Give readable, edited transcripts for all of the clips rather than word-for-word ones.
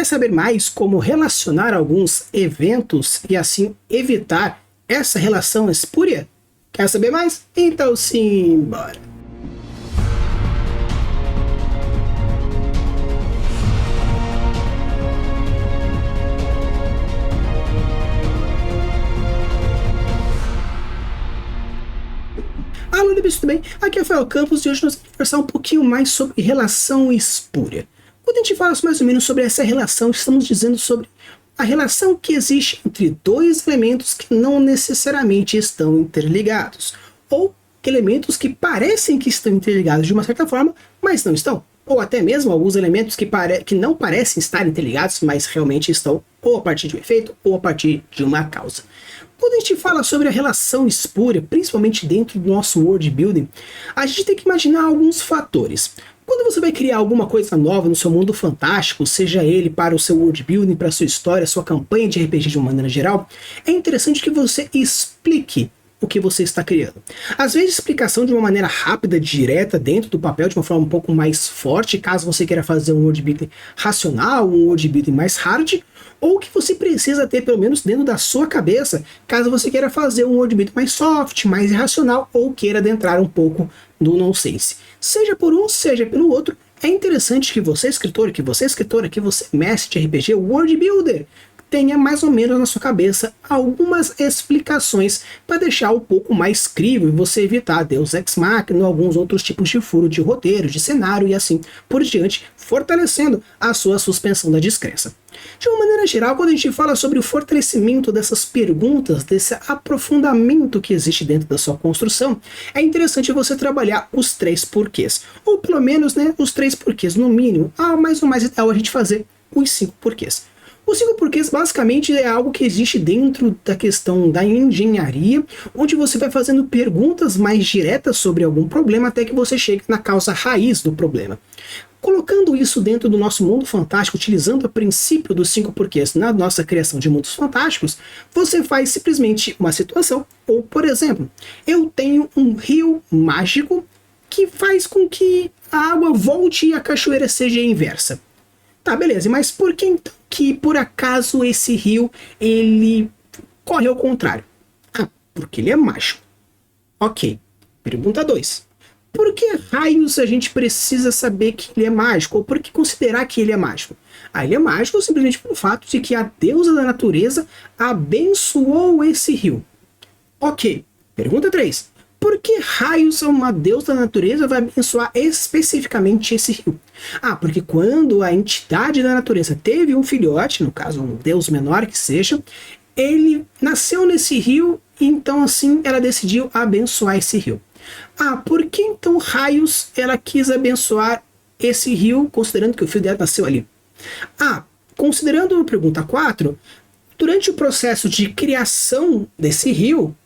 saber mais como relacionar alguns eventos e assim evitar essa relação espúria? Quer saber mais? Então sim, bora! Alô, Libis, tudo bem? Aqui é o Rafael Campos e hoje nós vamos conversar um pouquinho mais sobre relação espúria. Quando a gente fala mais ou menos sobre essa relação, estamos dizendo sobre a relação que existe entre dois elementos que não necessariamente estão interligados, ou elementos que parecem que estão interligados de uma certa forma, mas não estão. Ou até mesmo alguns elementos que não parecem estar interligados, mas realmente estão, ou a partir de um efeito, ou a partir de uma causa. Quando a gente fala sobre a relação espúria, principalmente dentro do nosso world building, a gente tem que imaginar alguns fatores. Quando você vai criar alguma coisa nova no seu mundo fantástico, seja ele para o seu world building, para a sua história, sua campanha de RPG de uma maneira geral, é interessante que você explique o que você está criando. Às vezes, explicação de uma maneira rápida, direta, dentro do papel, de uma forma um pouco mais forte, caso você queira fazer um world building racional, um world building mais hard, ou que você precisa ter pelo menos dentro da sua cabeça, caso você queira fazer um world building mais soft, mais irracional, ou queira adentrar um pouco no nonsense. Seja por um, seja pelo outro, é interessante que você, escritor, que você, escritora, que você, mestre de RPG, world builder, tenha mais ou menos na sua cabeça algumas explicações para deixar um pouco mais crível e você evitar Deus Ex Machina ou alguns outros tipos de furo de roteiro, de cenário e assim por diante, fortalecendo a sua suspensão da descrença. De uma maneira geral, quando a gente fala sobre o fortalecimento dessas perguntas, desse aprofundamento que existe dentro da sua construção, é interessante você trabalhar os 3 porquês, ou pelo menos, né, os 3 porquês no mínimo, mas o mais ideal é a gente fazer os 5 porquês. Os 5 porquês basicamente é algo que existe dentro da questão da engenharia, onde você vai fazendo perguntas mais diretas sobre algum problema até que você chegue na causa raiz do problema. Colocando isso dentro do nosso mundo fantástico, utilizando o princípio dos 5 porquês na nossa criação de mundos fantásticos, você faz simplesmente uma situação, ou por exemplo, eu tenho um rio mágico que faz com que a água volte e a cachoeira seja inversa. Tá, beleza, mas por que então que por acaso esse rio ele corre ao contrário? Ah, porque ele é mágico. Ok, pergunta 2. Por que raios a gente precisa saber que ele é mágico? Ou por que considerar que ele é mágico? Ah, ele é mágico simplesmente pelo fato de que a deusa da natureza abençoou esse rio. Ok, pergunta 3. Por que raios uma deusa da natureza vai abençoar especificamente esse rio? Ah, porque quando a entidade da natureza teve um filhote, no caso um deus menor que seja, ele nasceu nesse rio e então assim ela decidiu abençoar esse rio. Ah, por que então raios ela quis abençoar esse rio, considerando que o filho dela nasceu ali? Ah, considerando a pergunta 4, durante o processo de criação desse rio,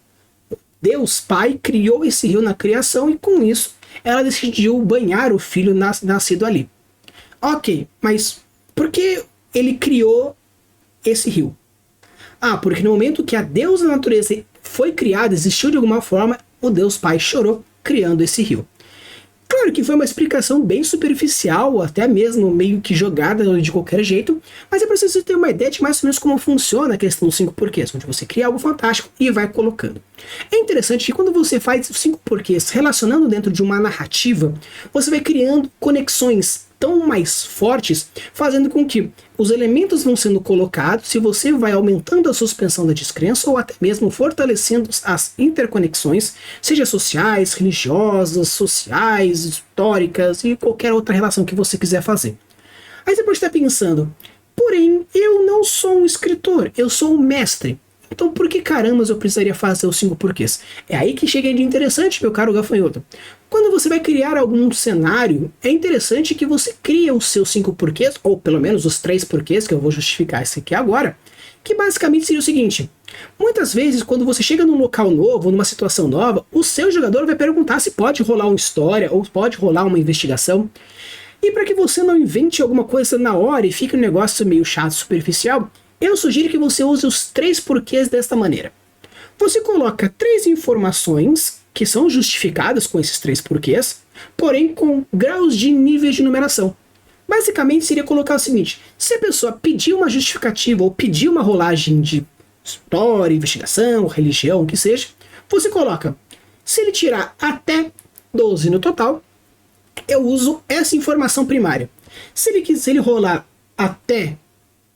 Deus Pai criou esse rio na criação e com isso ela decidiu banhar o filho nascido ali. Ok, mas por que ele criou esse rio? Ah, porque no momento que a deusa da natureza foi criada, existiu de alguma forma, o Deus Pai chorou criando esse rio. Claro que foi uma explicação bem superficial, até mesmo meio que jogada de qualquer jeito, mas é preciso ter uma ideia de mais ou menos como funciona a questão dos 5 porquês, onde você cria algo fantástico e vai colocando. É interessante que quando você faz os 5 porquês relacionando dentro de uma narrativa, você vai criando conexões tão mais fortes, fazendo com que os elementos vão sendo colocados, se você vai aumentando a suspensão da descrença ou até mesmo fortalecendo as interconexões, seja sociais, religiosas, sociais, históricas e qualquer outra relação que você quiser fazer. Aí você pode estar pensando, porém, eu não sou um escritor, eu sou um mestre. Então por que caramba eu precisaria fazer os 5 porquês? É aí que chega de interessante, meu caro gafanhoto. Quando você vai criar algum cenário, é interessante que você crie os seus 5 porquês, ou pelo menos os 3 porquês, que eu vou justificar esse aqui agora, que basicamente seria o seguinte: muitas vezes quando você chega num local novo, numa situação nova, o seu jogador vai perguntar se pode rolar uma história, ou pode rolar uma investigação. E para que você não invente alguma coisa na hora e fique um negócio meio chato, superficial, eu sugiro que você use os 3 porquês desta maneira. Você coloca 3 informações que são justificadas com esses 3 porquês, porém com graus de níveis de numeração. Basicamente seria colocar o seguinte: se a pessoa pedir uma justificativa ou pedir uma rolagem de história, investigação, religião, o que seja, você coloca, se ele tirar até 12 no total, eu uso essa informação primária. Se ele rolar até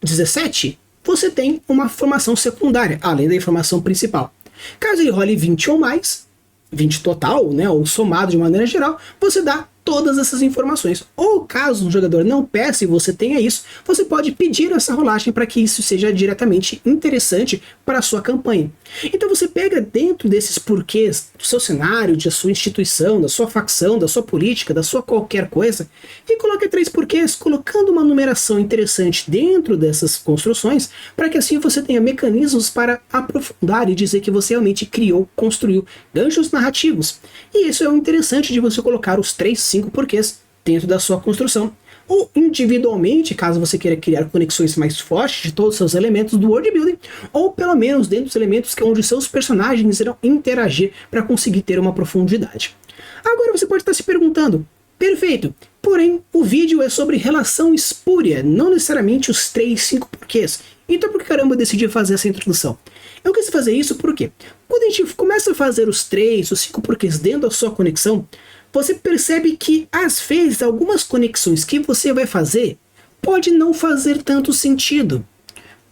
17, você tem uma informação secundária, além da informação principal. Caso ele role 20 ou mais, 20 total, né, ou somado de maneira geral, você dá todas essas informações. Ou caso um jogador não peça e você tenha isso, você pode pedir essa rolagem para que isso seja diretamente interessante para a sua campanha. Então você pega dentro desses porquês do seu cenário, da sua instituição, da sua facção, da sua política, da sua qualquer coisa, e coloca 3 porquês, colocando uma numeração interessante dentro dessas construções, para que assim você tenha mecanismos para aprofundar e dizer que você realmente criou, construiu ganchos narrativos. E isso é o interessante de você colocar os 3, 5 porquês dentro da sua construção. Ou individualmente, caso você queira criar conexões mais fortes de todos os seus elementos do world building, ou pelo menos dentro dos elementos onde seus personagens irão interagir para conseguir ter uma profundidade. Agora você pode estar se perguntando, perfeito, porém o vídeo é sobre relação espúria, não necessariamente os 3, 5 porquês. Então por que caramba eu decidi fazer essa introdução? Eu quis fazer isso porque quando a gente começa a fazer os 3, os 5 porquês dentro da sua conexão, você percebe que, às vezes, algumas conexões que você vai fazer pode não fazer tanto sentido.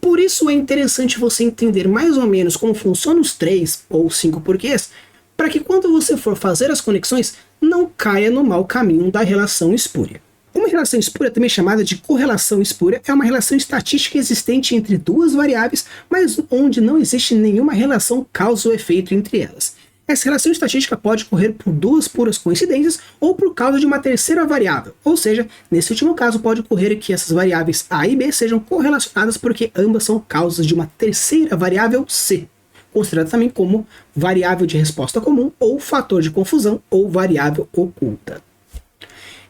Por isso é interessante você entender mais ou menos como funcionam os 3 ou 5 porquês, para que quando você for fazer as conexões, não caia no mau caminho da relação espúria. Uma relação espúria, também chamada de correlação espúria, é uma relação estatística existente entre duas variáveis, mas onde não existe nenhuma relação causa ou efeito entre elas. Essa relação estatística pode ocorrer por 2 puras coincidências ou por causa de uma terceira variável, ou seja, nesse último caso pode ocorrer que essas variáveis A e B sejam correlacionadas porque ambas são causas de uma terceira variável C, considerada também como variável de resposta comum ou fator de confusão ou variável oculta.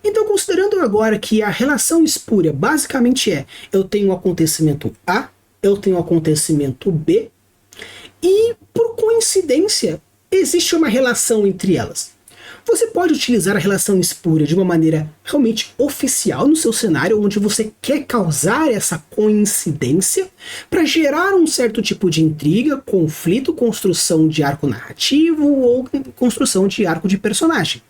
Então, considerando agora que a relação espúria basicamente eu tenho um acontecimento A, eu tenho um acontecimento B, e por coincidência existe uma relação entre elas. Você pode utilizar a relação espúria de uma maneira realmente oficial no seu cenário, onde você quer causar essa coincidência para gerar um certo tipo de intriga, conflito, construção de arco narrativo ou construção de arco de personagem.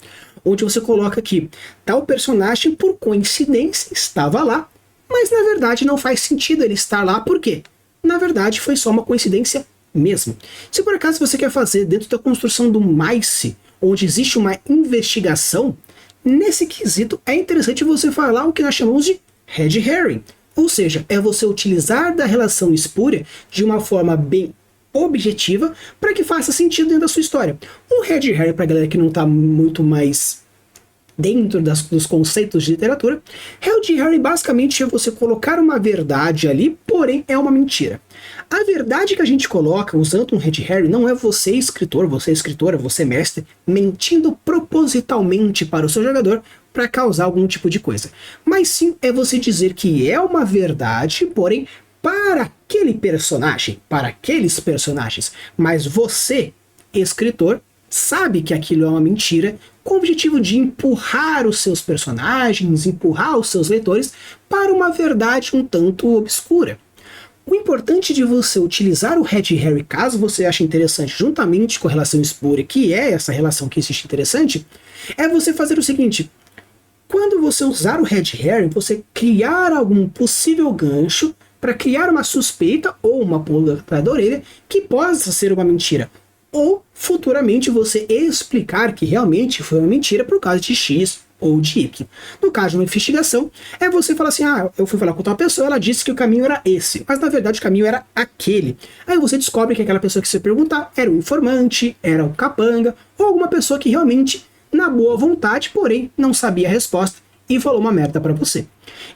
Onde você coloca que tal personagem, por coincidência, estava lá, mas na verdade não faz sentido ele estar lá, por quê? Na verdade foi só uma coincidência mesmo. Se por acaso você quer fazer dentro da construção do Mice, onde existe uma investigação, nesse quesito é interessante você falar o que nós chamamos de Red Herring. Ou seja, é você utilizar da relação espúria de uma forma bem objetiva para que faça sentido dentro da sua história. Um Red Herring, para a galera que não está muito mais dentro dos conceitos de literatura, Red Herring basicamente é você colocar uma verdade ali, porém é uma mentira. A verdade que a gente coloca usando um Red Herring não é você escritor, você escritora, você mestre, mentindo propositalmente para o seu jogador para causar algum tipo de coisa. Mas sim é você dizer que é uma verdade, porém para aquele personagem, para aqueles personagens. Mas você, escritor, sabe que aquilo é uma mentira, com o objetivo de empurrar os seus personagens, empurrar os seus leitores para uma verdade um tanto obscura. O importante de você utilizar o Red Herring, caso você ache interessante, juntamente com a relação espúria, que é essa relação que existe interessante, é você fazer o seguinte: quando você usar o Red Herring, você criar algum possível gancho para criar uma suspeita ou uma pulga atrás da orelha que possa ser uma mentira. Ou, futuramente, você explicar que realmente foi uma mentira por causa de X ou de Y. No caso de uma investigação, é você falar assim, eu fui falar com tal pessoa, ela disse que o caminho era esse, mas na verdade o caminho era aquele. Aí você descobre que aquela pessoa que você perguntar era um informante, era um capanga, ou alguma pessoa que realmente, na boa vontade, porém, não sabia a resposta e falou uma merda para você.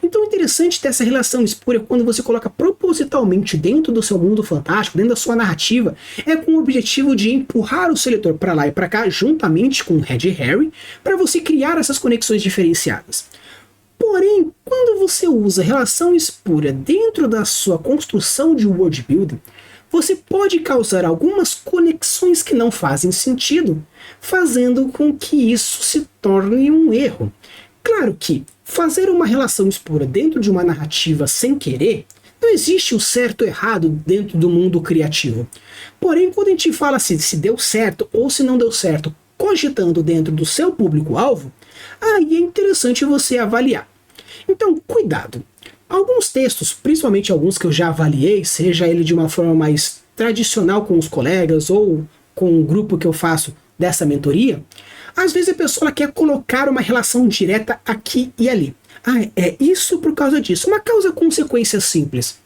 Então, o interessante dessa relação espúria, quando você coloca propositalmente dentro do seu mundo fantástico, dentro da sua narrativa, é com o objetivo de empurrar o seu leitor para lá e para cá, juntamente com o Red Herring, para você criar essas conexões diferenciadas. Porém, quando você usa relação espúria dentro da sua construção de world building, você pode causar algumas conexões que não fazem sentido, fazendo com que isso se torne um erro. Claro que fazer uma relação espúria dentro de uma narrativa sem querer, não existe o certo ou errado dentro do mundo criativo. Porém, quando a gente fala assim, se deu certo ou se não deu certo, cogitando dentro do seu público-alvo, aí é interessante você avaliar. Então, cuidado. Alguns textos, principalmente alguns que eu já avaliei, seja ele de uma forma mais tradicional com os colegas ou com o grupo que eu faço dessa mentoria, às vezes a pessoa quer colocar uma relação direta aqui e ali. É isso por causa disso. Uma causa-consequência simples.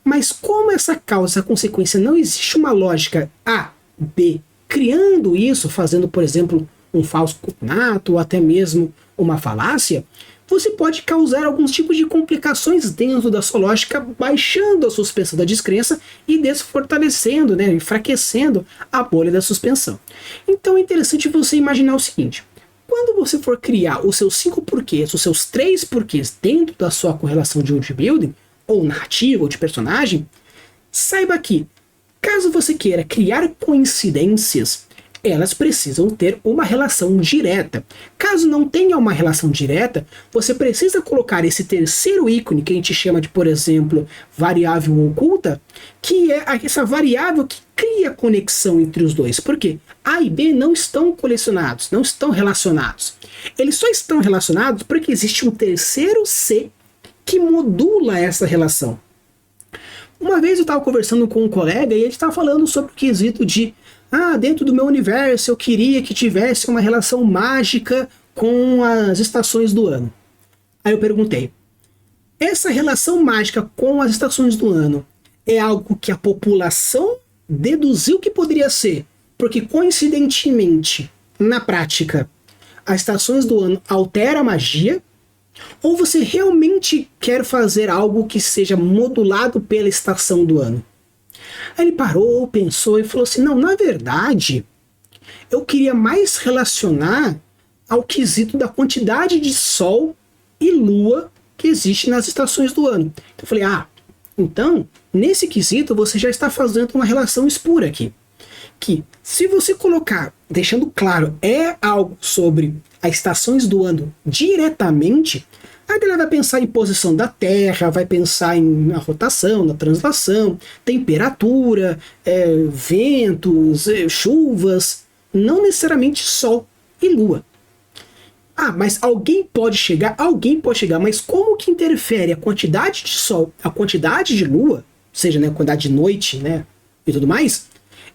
Mas como essa causa-consequência não existe uma lógica A, B, criando isso, fazendo, por exemplo, um falso cognato ou até mesmo uma falácia, você pode causar alguns tipos de complicações dentro da sua lógica, baixando a suspensão da descrença e desfortalecendo, né, enfraquecendo a bolha da suspensão. Então é interessante você imaginar o seguinte: quando você for criar os seus 5 porquês, os seus 3 porquês dentro da sua correlação de world building, ou narrativa, ou de personagem, saiba que, caso você queira criar coincidências, elas precisam ter uma relação direta. Caso não tenha uma relação direta, você precisa colocar esse terceiro ícone, que a gente chama de, por exemplo, variável oculta, que é essa variável que cria conexão entre os dois. Por quê? A e B não estão colecionados, não estão relacionados. Eles só estão relacionados porque existe um terceiro C que modula essa relação. Uma vez eu estava conversando com um colega e ele estava falando sobre o quesito de dentro do meu universo eu queria que tivesse uma relação mágica com as estações do ano. Aí eu perguntei, essa relação mágica com as estações do ano é algo que a população deduziu que poderia ser, porque coincidentemente, na prática, as estações do ano alteram a magia, ou você realmente quer fazer algo que seja modulado pela estação do ano? Aí ele parou, pensou e falou assim, não, na verdade, eu queria mais relacionar ao quesito da quantidade de sol e lua que existe nas estações do ano. Então eu falei, então, nesse quesito você já está fazendo uma relação espúria aqui. Que se você colocar, deixando claro, é algo sobre as estações do ano diretamente, aí ela vai pensar em posição da Terra, vai pensar na rotação, na translação, temperatura, ventos, chuvas, não necessariamente Sol e Lua. Mas alguém pode chegar, mas como que interfere a quantidade de Sol, a quantidade de Lua, seja, né, a quantidade de noite, né, e tudo mais,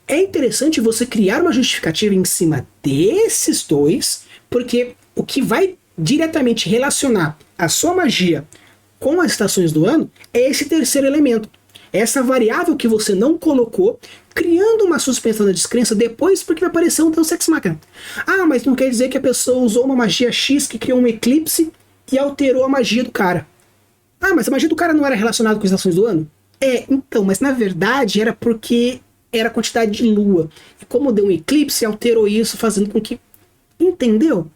é interessante você criar uma justificativa em cima desses dois, porque o que vai diretamente relacionar a sua magia com as estações do ano é esse terceiro elemento. Essa variável que você não colocou, criando uma suspensão da descrença depois porque vai aparecer um Deus Ex Machina. Mas não quer dizer que a pessoa usou uma magia X que criou um eclipse e alterou a magia do cara. Mas a magia do cara não era relacionada com as estações do ano? Então, mas na verdade era porque era a quantidade de lua. E como deu um eclipse, alterou isso, fazendo com que... Entendeu?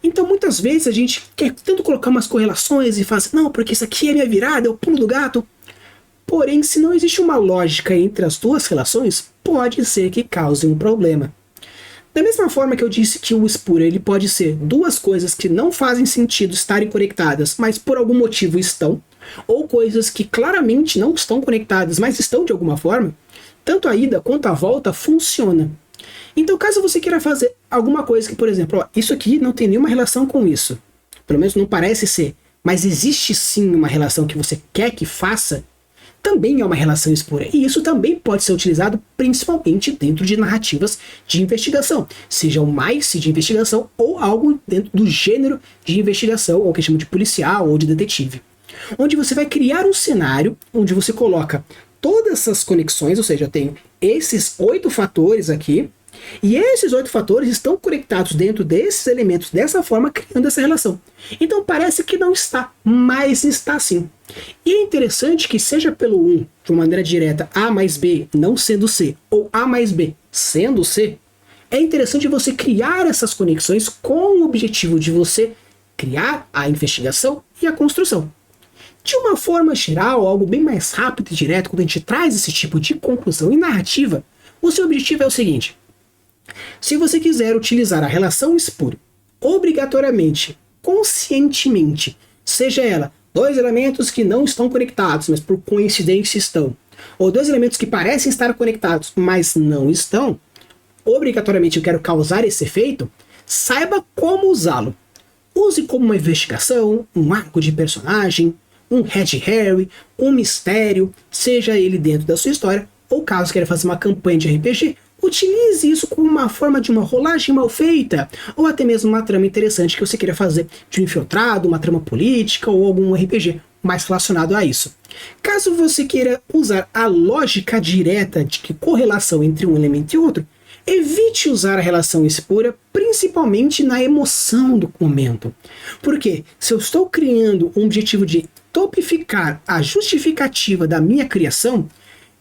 Então muitas vezes a gente quer tanto colocar umas correlações e faz, não, porque isso aqui é minha virada, é o pulo do gato. Porém, se não existe uma lógica entre as duas relações, pode ser que cause um problema. Da mesma forma que eu disse que o espúrio ele pode ser duas coisas que não fazem sentido estarem conectadas, mas por algum motivo estão, ou coisas que claramente não estão conectadas, mas estão de alguma forma, tanto a ida quanto a volta funciona. Então, caso você queira fazer alguma coisa que, por exemplo, isso aqui não tem nenhuma relação com isso, pelo menos não parece ser, mas existe sim uma relação que você quer que faça, também é uma relação espúria. E isso também pode ser utilizado principalmente dentro de narrativas de investigação, seja um MICE de investigação ou algo dentro do gênero de investigação, ou que chama de policial ou de detetive. Onde você vai criar um cenário onde você coloca todas essas conexões, ou seja, tem esses 8 fatores aqui, e esses 8 fatores estão conectados dentro desses elementos dessa forma, criando essa relação. Então parece que não está, mas está sim. E é interessante que seja pelo 1, de uma maneira direta, A mais B não sendo C, ou A mais B sendo C, é interessante você criar essas conexões com o objetivo de você criar a investigação e a construção. De uma forma geral, algo bem mais rápido e direto, quando a gente traz esse tipo de conclusão e narrativa, o seu objetivo é o seguinte: se você quiser utilizar a relação espúria obrigatoriamente, conscientemente, seja ela dois elementos que não estão conectados, mas por coincidência estão, ou dois elementos que parecem estar conectados, mas não estão, obrigatoriamente eu quero causar esse efeito, saiba como usá-lo. Use como uma investigação, um arco de personagem, um Red Herring, um mistério, seja ele dentro da sua história, ou caso queira fazer uma campanha de RPG, utilize isso como uma forma de uma rolagem mal feita, ou até mesmo uma trama interessante que você queira fazer de um infiltrado, uma trama política ou algum RPG mais relacionado a isso. Caso você queira usar a lógica direta de que correlação entre um elemento e outro, evite usar a relação espúria, principalmente na emoção do momento. Porque se eu estou criando um objetivo de topificar a justificativa da minha criação,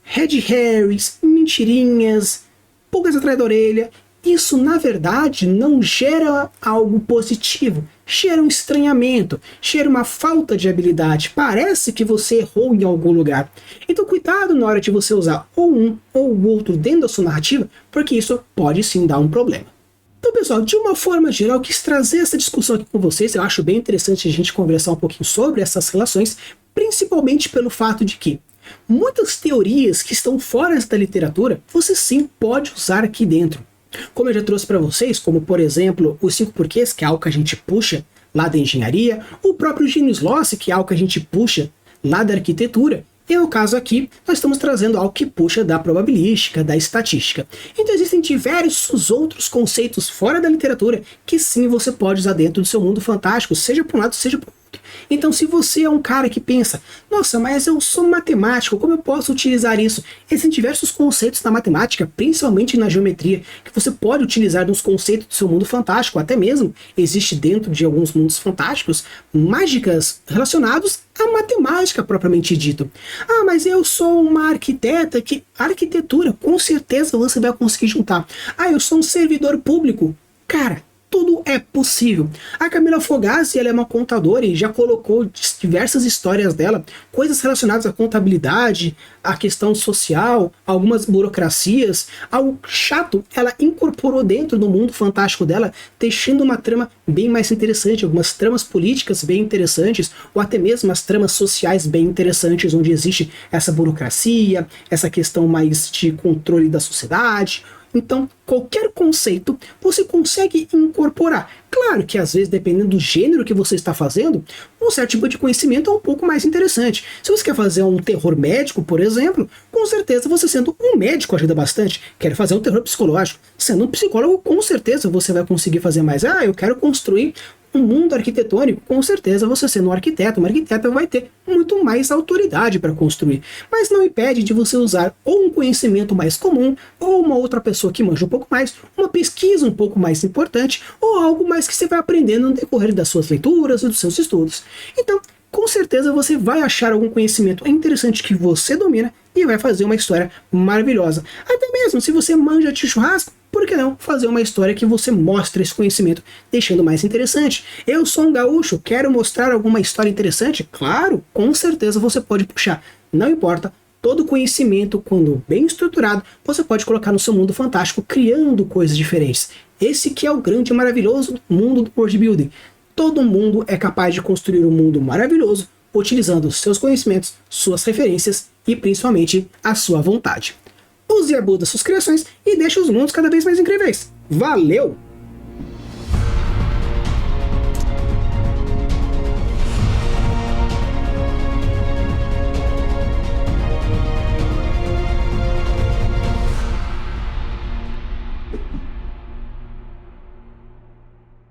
Red Herrings, mentirinhas, pulgas atrás da orelha, isso na verdade não gera algo positivo, gera um estranhamento, gera uma falta de habilidade, parece que você errou em algum lugar. Então cuidado na hora de você usar ou um ou o outro dentro da sua narrativa, porque isso pode sim dar um problema. Então pessoal, de uma forma geral, eu quis trazer essa discussão aqui com vocês, eu acho bem interessante a gente conversar um pouquinho sobre essas relações, principalmente pelo fato de que muitas teorias que estão fora da literatura, você sim pode usar aqui dentro. Como eu já trouxe para vocês, como por exemplo, os 5 porquês, que é algo que a gente puxa lá da engenharia, o próprio Genius Loci, que é algo que a gente puxa lá da arquitetura, e no caso aqui, nós estamos trazendo algo que puxa da probabilística, da estatística. Então existem diversos outros conceitos fora da literatura que sim você pode usar dentro do seu mundo fantástico, seja para um lado, seja para o outro. Então se você é um cara que pensa, nossa, mas eu sou matemático, como eu posso utilizar isso? Existem diversos conceitos na matemática, principalmente na geometria, que você pode utilizar nos conceitos do seu mundo fantástico, até mesmo existe dentro de alguns mundos fantásticos mágicas relacionadas à matemática propriamente dito. Ah, mas eu sou uma arquiteta que... Arquitetura, com certeza você vai conseguir juntar. Ah, eu sou um servidor público. Cara, tudo é possível. A Camila Fogazzi, ela é uma contadora e já colocou diversas histórias dela, coisas relacionadas à contabilidade, à questão social, algumas burocracias, algo chato, ela incorporou dentro do mundo fantástico dela, deixando uma trama bem mais interessante, algumas tramas políticas bem interessantes, ou até mesmo as tramas sociais bem interessantes, onde existe essa burocracia, essa questão mais de controle da sociedade. Então, qualquer conceito você consegue incorporar. Claro que às vezes, dependendo do gênero que você está fazendo, um certo tipo de conhecimento é um pouco mais interessante. Se você quer fazer um terror médico, por exemplo, com certeza você sendo um médico ajuda bastante. Quer fazer um terror psicológico, sendo um psicólogo, com certeza você vai conseguir fazer mais. Ah, eu quero construir um mundo arquitetônico, com certeza você sendo um arquiteto, uma arquiteta vai ter muito mais autoridade para construir, mas não impede de você usar ou um conhecimento mais comum, ou uma outra pessoa que manja um pouco mais, uma pesquisa um pouco mais importante, ou algo mais que você vai aprendendo no decorrer das suas leituras e dos seus estudos. Então, com certeza você vai achar algum conhecimento interessante que você domina e vai fazer uma história maravilhosa. Até mesmo se você manja de churrasco, por que não fazer uma história que você mostra esse conhecimento, deixando mais interessante? Eu sou um gaúcho, quero mostrar alguma história interessante? Claro, com certeza você pode puxar. Não importa, todo conhecimento, quando bem estruturado, você pode colocar no seu mundo fantástico, criando coisas diferentes. Esse que é o grande e maravilhoso mundo do world building. Todo mundo é capaz de construir um mundo maravilhoso, utilizando seus conhecimentos, suas referências e principalmente a sua vontade. Use e abude das suas criações e deixe os mundos cada vez mais incríveis. Valeu!